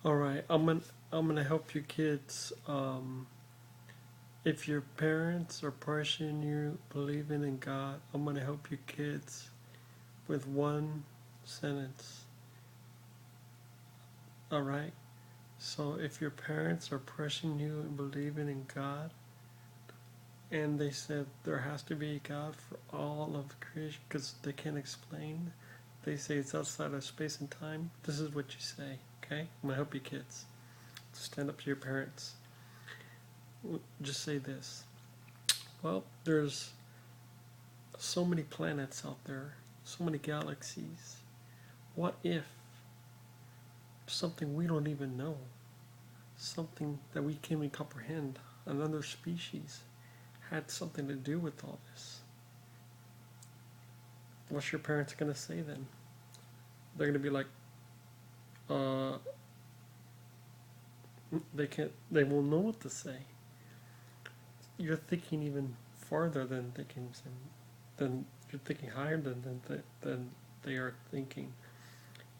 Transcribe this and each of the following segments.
All right, I'm gonna help you kids. If your parents are pressuring you believing in God, I'm gonna help you kids with one sentence. All right. So if your parents are pressuring you and believing in God, and they said there has to be a God for all of creation because they can't explain, they say it's outside of space and time. This is what you say. Okay, I'm gonna help you kids. Stand up to your parents. Just say this. Well, there's so many planets out there, so many galaxies. What if something we don't even know, something that we can't even comprehend, another species, had something to do with all this? What's your parents gonna say then? They're gonna be like, uh, they can't, they won't know what to say. You're thinking even farther than they can, than you're thinking higher than they are thinking.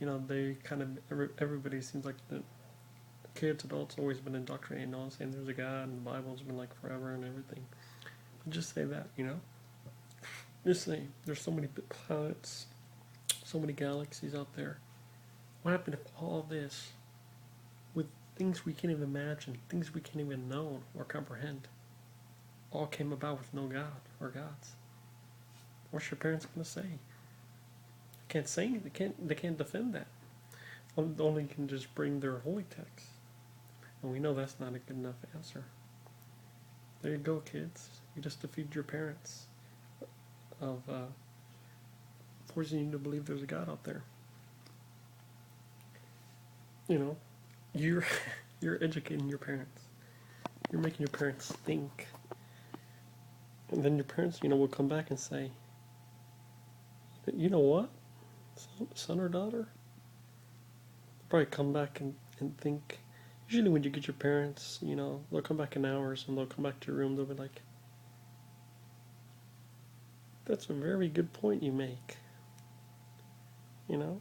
You know, they kind of everybody seems like the kids, adults, always been indoctrinated, you know, saying there's a God and the Bible's been like forever and everything. Just say that, you know. Just say there's so many planets, so many galaxies out there. What happened if all this, with things we can't even imagine, things we can't even know or comprehend, all came about with no God or gods? What's your parents gonna say? Can't say anything. They can't defend that. Only can just bring their holy text, and we know that's not a good enough answer. There you go, kids. You just defeated your parents of forcing you to believe there's a God out there. You know, you're you're educating your parents. You're making your parents think, and then your parents, you know, will come back and say, you know what, son or daughter, probably come back and think. Usually, when you get your parents, you know, they'll come back in hours and they'll come back to your room. They'll be like, "That's a very good point you make." You know,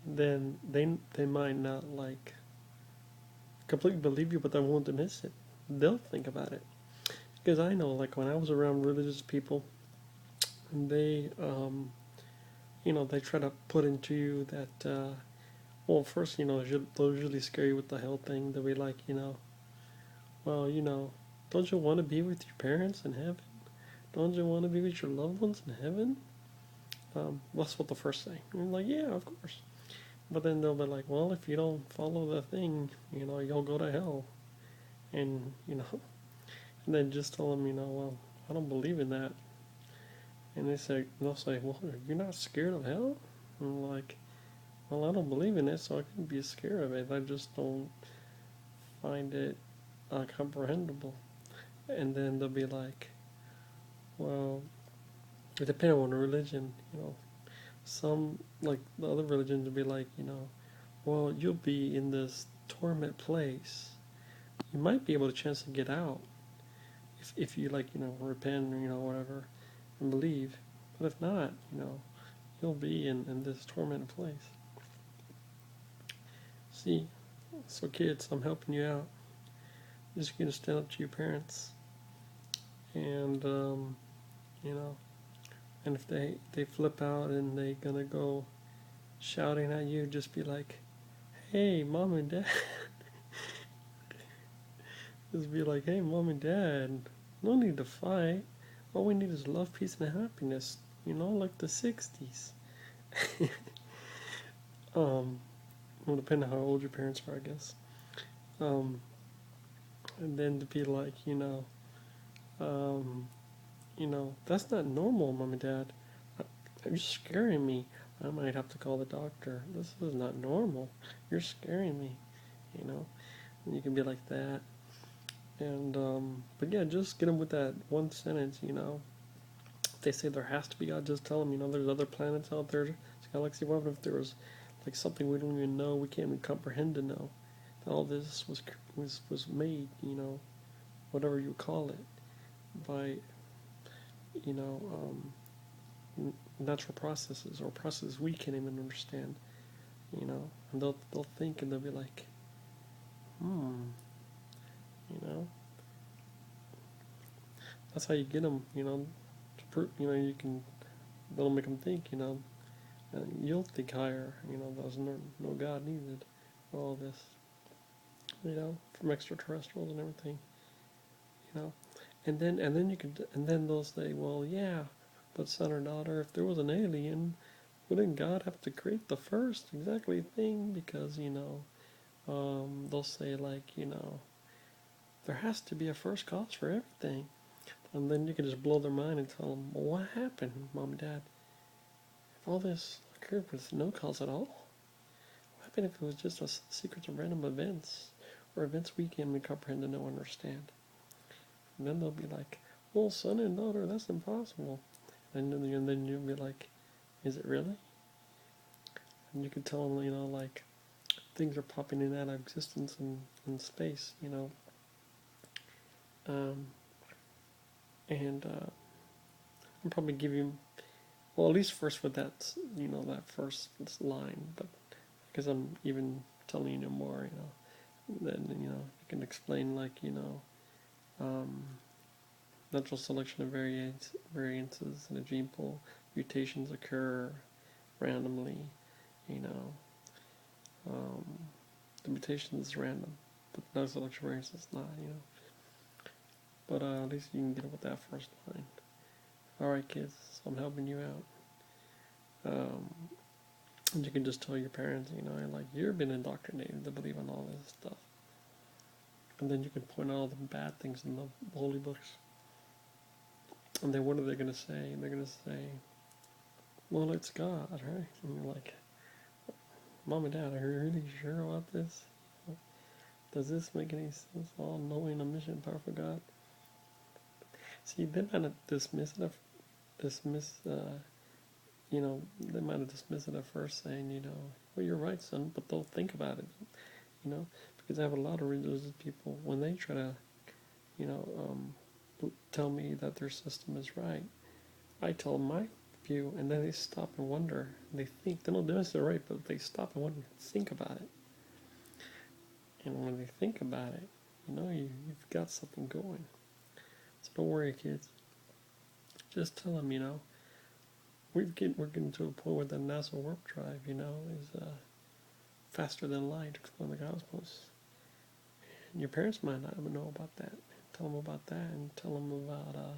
then they might not like completely believe you, but they won't miss it. They'll think about it because I know, like when I was around religious people, they, you know, they try to put into you that. Well, first, you know, they'll usually scare you with the hell thing. They'll be like, you know, well, you know, don't you want to be with your parents in heaven? Don't you want to be with your loved ones in heaven? That's what the first say. And I'm like, yeah, of course. But then they'll be like, well, if you don't follow the thing, you know, you'll go to hell. And, you know, and then just tell them, you know, well, I don't believe in that. And they'll say, well, you're not scared of hell? And I'm like, well, I don't believe in it, so I couldn't be scared of it. I just don't find it comprehensible. And then they'll be like, well, depending on the religion, you know, some, like the other religions will be like, you know, well, you'll be in this torment place. You might be able to chance to get out if you like, you know, repent or, you know, whatever, and believe. But if not, you know, you'll be in this tormented place. See, so kids, I'm helping you out. You're just gonna stand up to your parents, and you know, and if they flip out and they gonna go shouting at you, just be like, "Hey, mom and dad," just be like, "Hey, mom and dad, no need to fight. All we need is love, peace, and happiness. You know, like the '60s." Well, depending on how old your parents are, I guess. Um, and then to be like, um, that's not normal, mom and dad. You're scaring me. I might have to call the doctor. This is not normal. You're scaring me, you know. And you can be like that. And but yeah, just get them with that one sentence, you know. If they say there has to be God, just tell them, you know, there's other planets out there, this galaxy. What if there was like something we don't even know, we can't even comprehend to know that all this was made, you know, whatever you call it, by you know natural processes or processes we can't even understand, you know. and they'll think and they'll be like, you know, that's how you get them, you know, to prove, you know, you can, that'll make them think, you know, and you'll think higher, you know, there's no God needed for all this, you know, from extraterrestrials and everything, you know, and then you could, and then they'll say, well, yeah, but son or daughter, if there was an alien, wouldn't God have to create the first exactly thing? Because, you know, they'll say like, you know, there has to be a first cause for everything. And then you can just blow their mind and tell them, well, what happened, mom and dad? If all this occurred with no cause at all? What happened if it was just a sequence of random events? Or events we can't comprehend and no understand? And then they'll be like, well, son and daughter, that's impossible. And then you'll be like, is it really? And you can tell them, you know, like, things are popping in and out of existence in space, you know. Um, and I'll probably give you, well, at least first with that, you know, that first line, but because I'm even telling you more, you know, then, you know, you can explain, like, you know, um, natural selection of variances in a gene pool, mutations occur randomly, you know, um, the mutation is random, but the natural selection variance is not, you know. But at least you can get it with that first line. Alright, kids, so I'm helping you out. And you can just tell your parents, you know, like, you've been indoctrinated to believe in all this stuff. And then you can point out all the bad things in the holy books. And then what are they going to say? They're going to say, well, it's God, right? And you're like, Mom and Dad, are you really sure about this? Does this make any sense? All knowing, omniscient, powerful God? See, they might have dismissed it, you know, they might have dismissed it at first, saying, you know, well, you're right, son, but they'll think about it, you know, because I have a lot of religious people, when they try to, you know, tell me that their system is right, I tell them my view, and then they stop and wonder. They think, they don't know it's right, but they stop and wonder, think about it. And when they think about it, you know, you've got something going. So don't worry, kids. Just tell them, you know, we're getting to a point where the NASA warp drive, you know, is faster than light to explore the cosmos. And your parents might not even know about that. Tell them about that, and tell them about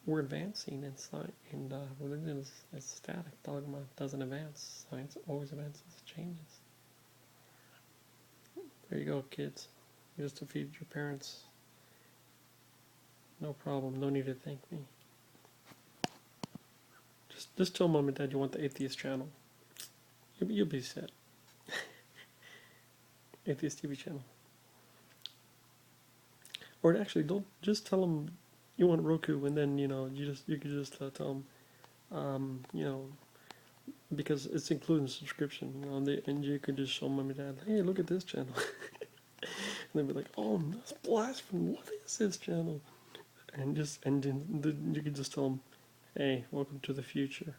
we're advancing in science, and religion is static. Dogma doesn't advance. Science always advances, changes. There you go, kids. You just defeated your parents. No problem. No need to thank me. Just tell mom and dad you want the atheist channel. You'll be set. Atheist TV channel. Or actually, don't just tell them you want Roku, and then, you know, you could just tell them, you know, because it's including subscription, you know, and you could just show mom and dad, hey, look at this channel. And they'd be like, oh, that's blasphemy. What is this channel? And then you could just tell them, hey, welcome to the future.